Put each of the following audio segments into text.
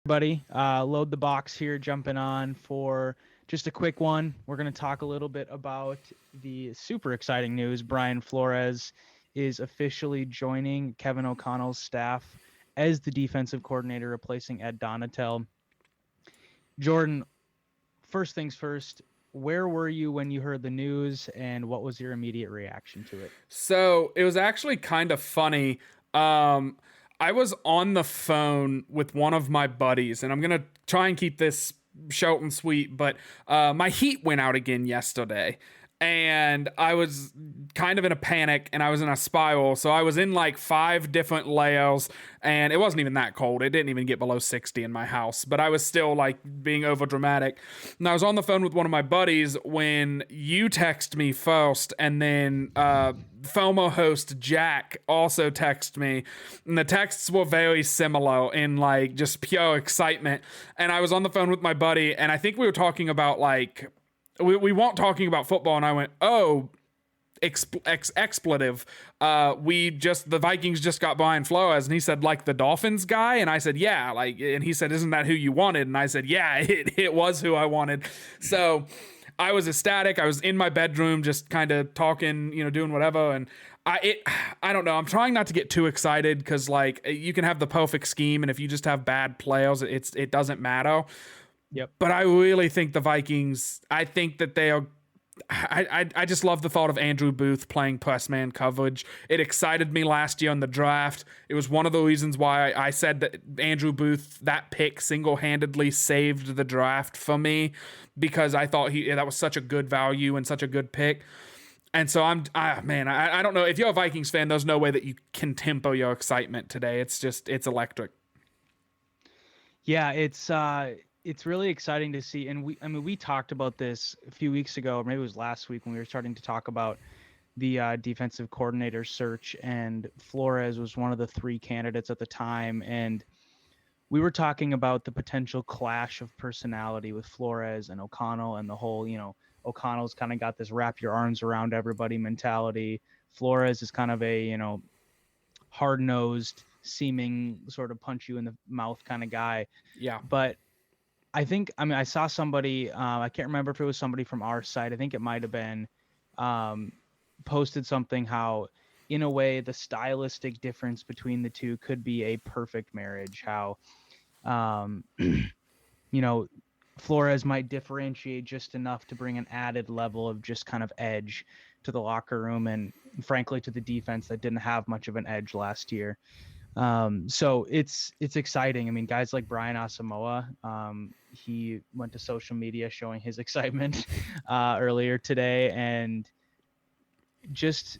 Everybody, load the box here, jumping on for just a quick one. We're going to talk a little bit about the super exciting news. Brian Flores is officially joining Kevin O'Connell's staff as the defensive coordinator, replacing Ed Donatel. Jordan, first things first, where were you when you heard the news, and what was your immediate reaction to it? So it was actually kind of funny. I was on the phone with one of my buddies, and I'm going to try and keep this short and sweet, but my heat went out again yesterday. And I was kind of in a panic, and I was in a spiral. So I was in like 5 different layers, and it wasn't even that cold. It didn't even get below 60 in my house, but I was still like being over dramatic. And I was on the phone with one of my buddies when you text me first, and then FOMO host Jack also texted me, and the texts were very similar in like just pure excitement. And I was on the phone with my buddy, and I think we were talking about like we weren't talking about football, and I went, oh, expletive. The Vikings just got Brian Flores, and he said, like the Dolphins guy, and I said, yeah, like, and he said, isn't that who you wanted? And I said, yeah, it was who I wanted. So I was ecstatic. I was in my bedroom, just kind of talking, doing whatever, and I don't know. I'm trying not to get too excited because like you can have the perfect scheme, and if you just have bad players, it doesn't matter. Yep. But I really think the Vikings, I think that they are. I just love the thought of Andrew Booth playing press man coverage. It excited me last year in the draft. It was one of the reasons why I said that Andrew Booth, that pick single-handedly saved the draft for me, because I thought that was such a good value and such a good pick. And so I don't know. If you're a Vikings fan, there's no way that you can temper your excitement today. It's electric. Yeah, it's really exciting to see. And we talked about this a few weeks ago, or maybe it was last week, when we were starting to talk about the defensive coordinator search, and Flores was one of the 3 candidates at the time. And we were talking about the potential clash of personality with Flores and O'Connell, and the whole, O'Connell's kind of got this wrap your arms around everybody mentality. Flores is kind of a, hard-nosed, seeming sort of punch you in the mouth kind of guy. Yeah. But I saw somebody, I can't remember if it was somebody from our site. I think it might have been, posted something how, in a way, the stylistic difference between the two could be a perfect marriage. How, Flores might differentiate just enough to bring an added level of just kind of edge to the locker room, and frankly to the defense that didn't have much of an edge last year. So it's exciting. I mean, guys like Brian Asamoah, he went to social media showing his excitement earlier today, and just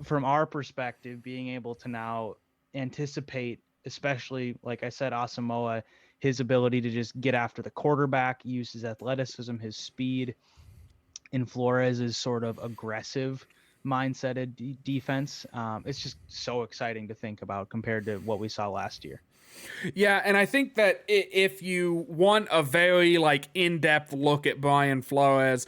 from our perspective, being able to now anticipate, especially like I said, Asamoah, his ability to just get after the quarterback, use his athleticism, his speed, in Flores' sort of aggressive mindset defense. It's just so exciting to think about compared to what we saw last year. Yeah, and I think that if you want a very like in-depth look at Brian Flores,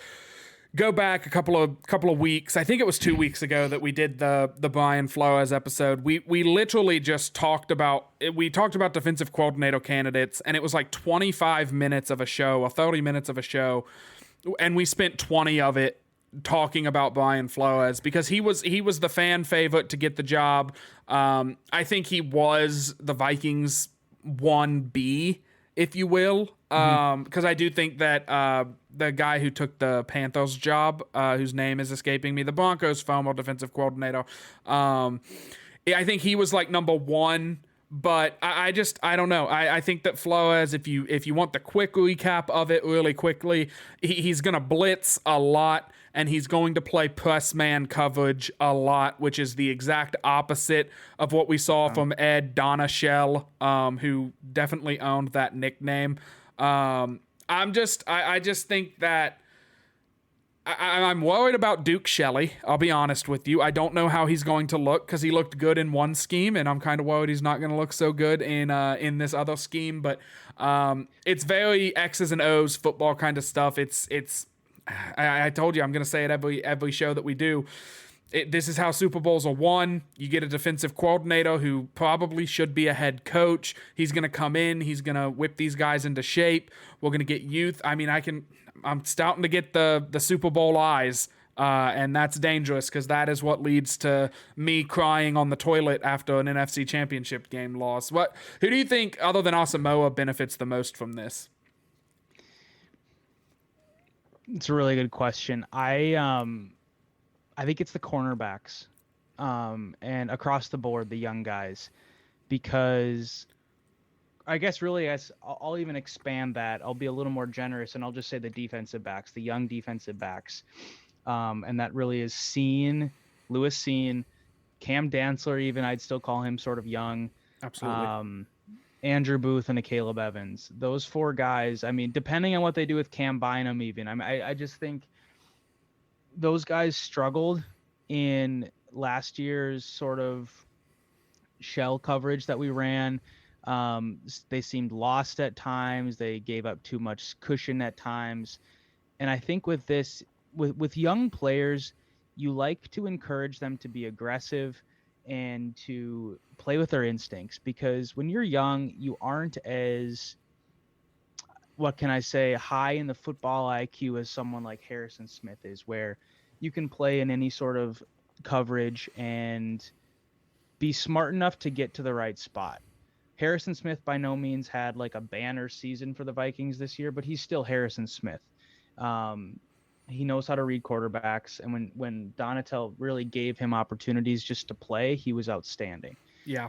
go back a couple of weeks. I think it was 2 weeks ago that we did the Brian Flores episode. We literally just talked about defensive coordinator candidates, and it was like 25 minutes of a show, or 30 minutes of a show, and we spent 20 of it talking about Brian Flores because he was the fan favorite to get the job. I think he was the Vikings 1B, if you will, because I do think that the guy who took the Panthers job, whose name is escaping me, the Broncos' former defensive coordinator, I think he was like number 1. But I don't know. I think that Flores, if you want the quick recap of it really quickly, he's going to blitz a lot, and he's going to play press man coverage a lot, which is the exact opposite of what we saw from Ed Donatel, who definitely owned that nickname. I just think that I'm worried about Duke Shelley. I'll be honest with you. I don't know how he's going to look because he looked good in one scheme, and I'm kind of worried he's not going to look so good in this other scheme. But it's very X's and O's football kind of stuff. I told you I'm going to say it every show that we do. This is how Super Bowls are won. You get a defensive coordinator who probably should be a head coach. He's going to come in. He's going to whip these guys into shape. We're going to get youth. I mean, I'm starting to get the Super Bowl eyes, and that's dangerous because that is what leads to me crying on the toilet after an NFC Championship game loss. Who do you think, other than Asamoah, benefits the most from this? It's a really good question. I think it's the cornerbacks, and across the board, the young guys, because I guess really I'll even expand that. I'll be a little more generous, and I'll just say the defensive backs, the young defensive backs, and that really is Lewis Cine, Cam Dantzler. Even I'd still call him sort of young. Absolutely. Andrew Booth and Caleb Evans. Those four guys. I mean, depending on what they do with Cam Bynum, even I just think those guys struggled in last year's sort of shell coverage that we ran. They seemed lost at times. They gave up too much cushion at times. And I think with this, with young players, you like to encourage them to be aggressive and to play with their instincts, because when you're young, you aren't as, what can I say, high in the football IQ as someone like Harrison Smith is, where you can play in any sort of coverage and be smart enough to get to the right spot. Harrison Smith by no means had like a banner season for the Vikings this year, but he's still Harrison Smith. He knows how to read quarterbacks, and when Donatel really gave him opportunities just to play, he was outstanding. Yeah.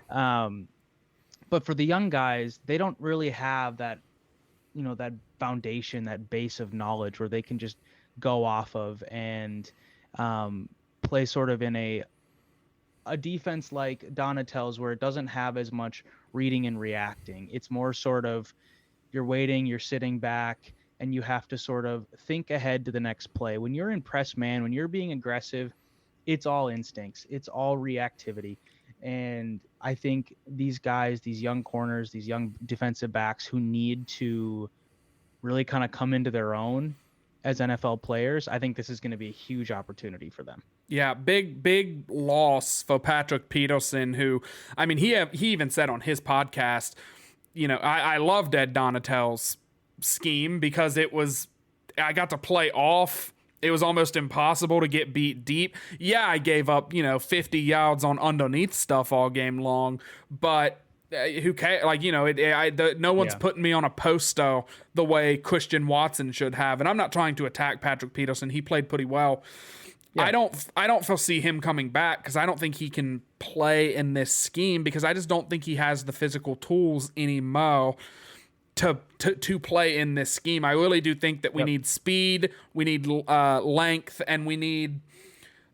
But for the young guys, they don't really have that, that foundation, that base of knowledge where they can just go off of and play sort of in a defense like Donatel's, where it doesn't have as much reading and reacting. It's more sort of you're waiting, you're sitting back, and you have to sort of think ahead to the next play. When you're in press man, when you're being aggressive, it's all instincts, it's all reactivity. And I think these guys, these young corners, these young defensive backs who need to really kind of come into their own as NFL players, I think this is going to be a huge opportunity for them. Yeah, big loss for Patrick Peterson, who, I mean, he even said on his podcast, I loved Ed Donatel's scheme because I got to play off. It was almost impossible to get beat deep. Yeah, I gave up, 50 yards on underneath stuff all game long, but who cares? Like, no one's putting me on a poster the way Christian Watson should have. And I'm not trying to attack Patrick Peterson. He played pretty well. Yeah. I don't foresee him coming back because I don't think he can play in this scheme, because I just don't think he has the physical tools anymore to play in this scheme. I really do think that we need speed, we need length, and we need,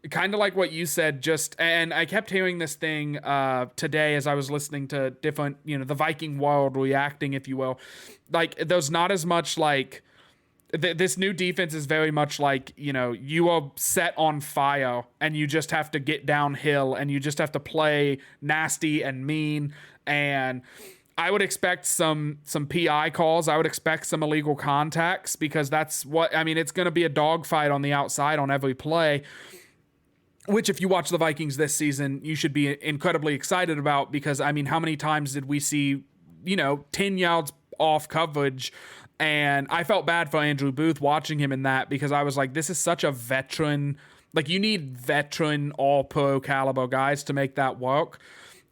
kind of like what you said, and I kept hearing this thing today as I was listening to different, the Viking world reacting, if you will. Like, there's not as much like, this new defense is very much like, you are set on fire and you just have to get downhill and you just have to play nasty and mean. And I would expect some PI calls. I would expect some illegal contacts, because that's it's going to be a dogfight on the outside on every play, which, if you watch the Vikings this season, you should be incredibly excited about, because, how many times did we see, 10 yards off coverage? And I felt bad for Andrew Booth watching him in that, because I was like, this is such a veteran, like, you need veteran all-pro caliber guys to make that work.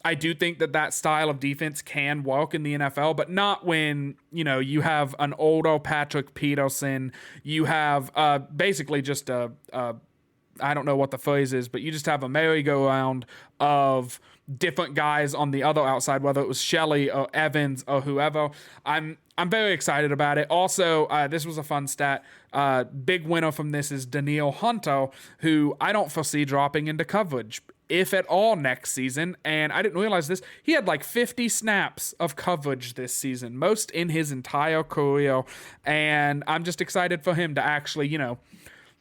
I do think that style of defense can work in the NFL, but not when, you have an older Patrick Peterson, you have basically just I don't know what the phrase is, but you just have a merry-go-round of different guys on the other outside, whether it was Shelley or Evans or whoever. I'm very excited about it. Also, this was a fun stat. Big winner from this is Danielle Hunter, who I don't foresee dropping into coverage, if at all, next season. And I didn't realize this. He had like 50 snaps of coverage this season, most in his entire career. And I'm just excited for him to actually,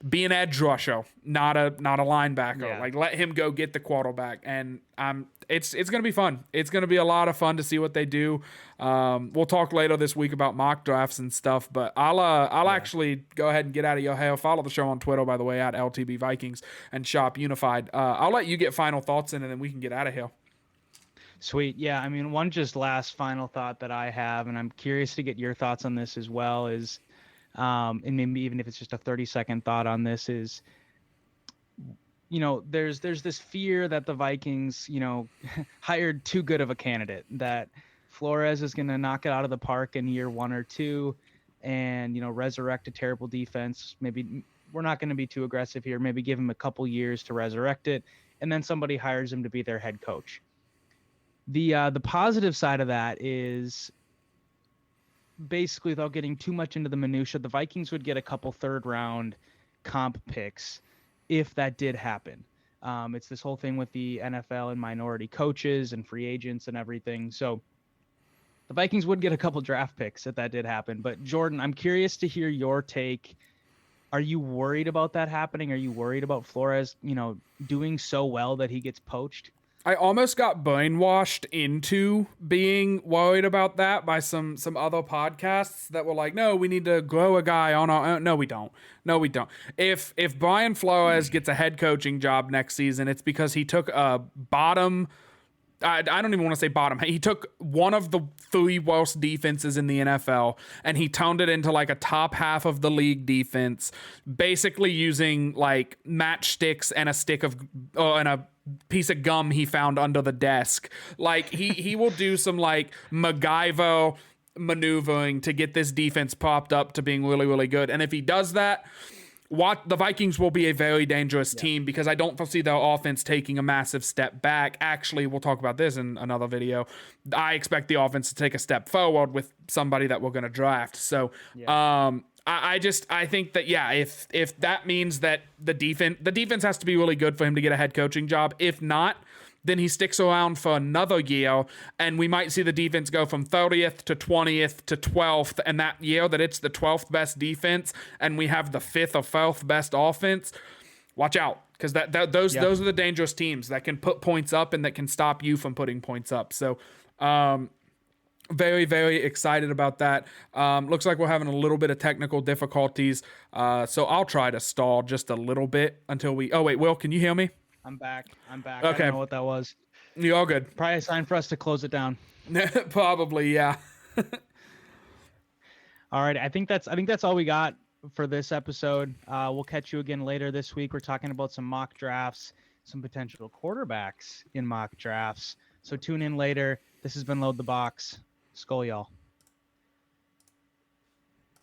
be an edge rusher, not a linebacker. Yeah. Like, let him go get the quarterback. And it's going to be fun. It's going to be a lot of fun to see what they do. We'll talk later this week about mock drafts and stuff, but I'll actually go ahead and get out of your hair. Follow the show on Twitter, by the way, at LTB Vikings and Shop Unified. I'll let you get final thoughts in, and then we can get out of here. Sweet. Yeah. I mean, one just last final thought that I have, and I'm curious to get your thoughts on this as well, is, and maybe even if it's just a 30-second thought on this, is, there's this fear that the Vikings, hired too good of a candidate, that Flores is going to knock it out of the park in year 1 or 2 and, resurrect a terrible defense. Maybe we're not going to be too aggressive here. Maybe give him a couple years to resurrect it. And then somebody hires him to be their head coach. The positive side of that is, basically, without getting too much into the minutia, the Vikings would get a couple third-round comp picks if that did happen. It's this whole thing with the NFL and minority coaches and free agents and everything. So the Vikings would get a couple draft picks if that did happen. But Jordan, I'm curious to hear your take. Are you worried about that happening? Are you worried about Flores, doing so well that he gets poached? I almost got brainwashed into being worried about that by some other podcasts that were like, no, we need to grow a guy on our own. No, we don't. If Brian Flores gets a head coaching job next season, it's because he took a bottom. I don't even want to say bottom. He took one of the 3 worst defenses in the NFL and he turned it into like a top half of the league defense, basically using like matchsticks and a stick of and a piece of gum he found under the desk. Like he will do some like MacGyver maneuvering to get this defense propped up to being really, really good. And if he does that, the Vikings will be a very dangerous team, because I don't foresee their offense taking a massive step back. Actually, we'll talk about this in another video. I expect the offense to take a step forward with somebody that we're going to draft. So, I think that, if that means that the defense has to be really good for him to get a head coaching job. If not, then he sticks around for another year, and we might see the defense go from 30th to 20th to 12th, and that year that it's the 12th best defense, and we have the 5th or 4th best offense. Watch out, because those are the dangerous teams that can put points up and that can stop you from putting points up. So, very, very excited about that. Looks like we're having a little bit of technical difficulties, so I'll try to stall just a little bit until we... Oh, wait, Will, can you hear me? I'm back. Okay. I don't know what that was. You're all good. Probably a sign for us to close it down. Probably, yeah. All right. I think that's all we got for this episode. We'll catch you again later this week. We're talking about some mock drafts, some potential quarterbacks in mock drafts. So tune in later. This has been Load the Box. Skull y'all.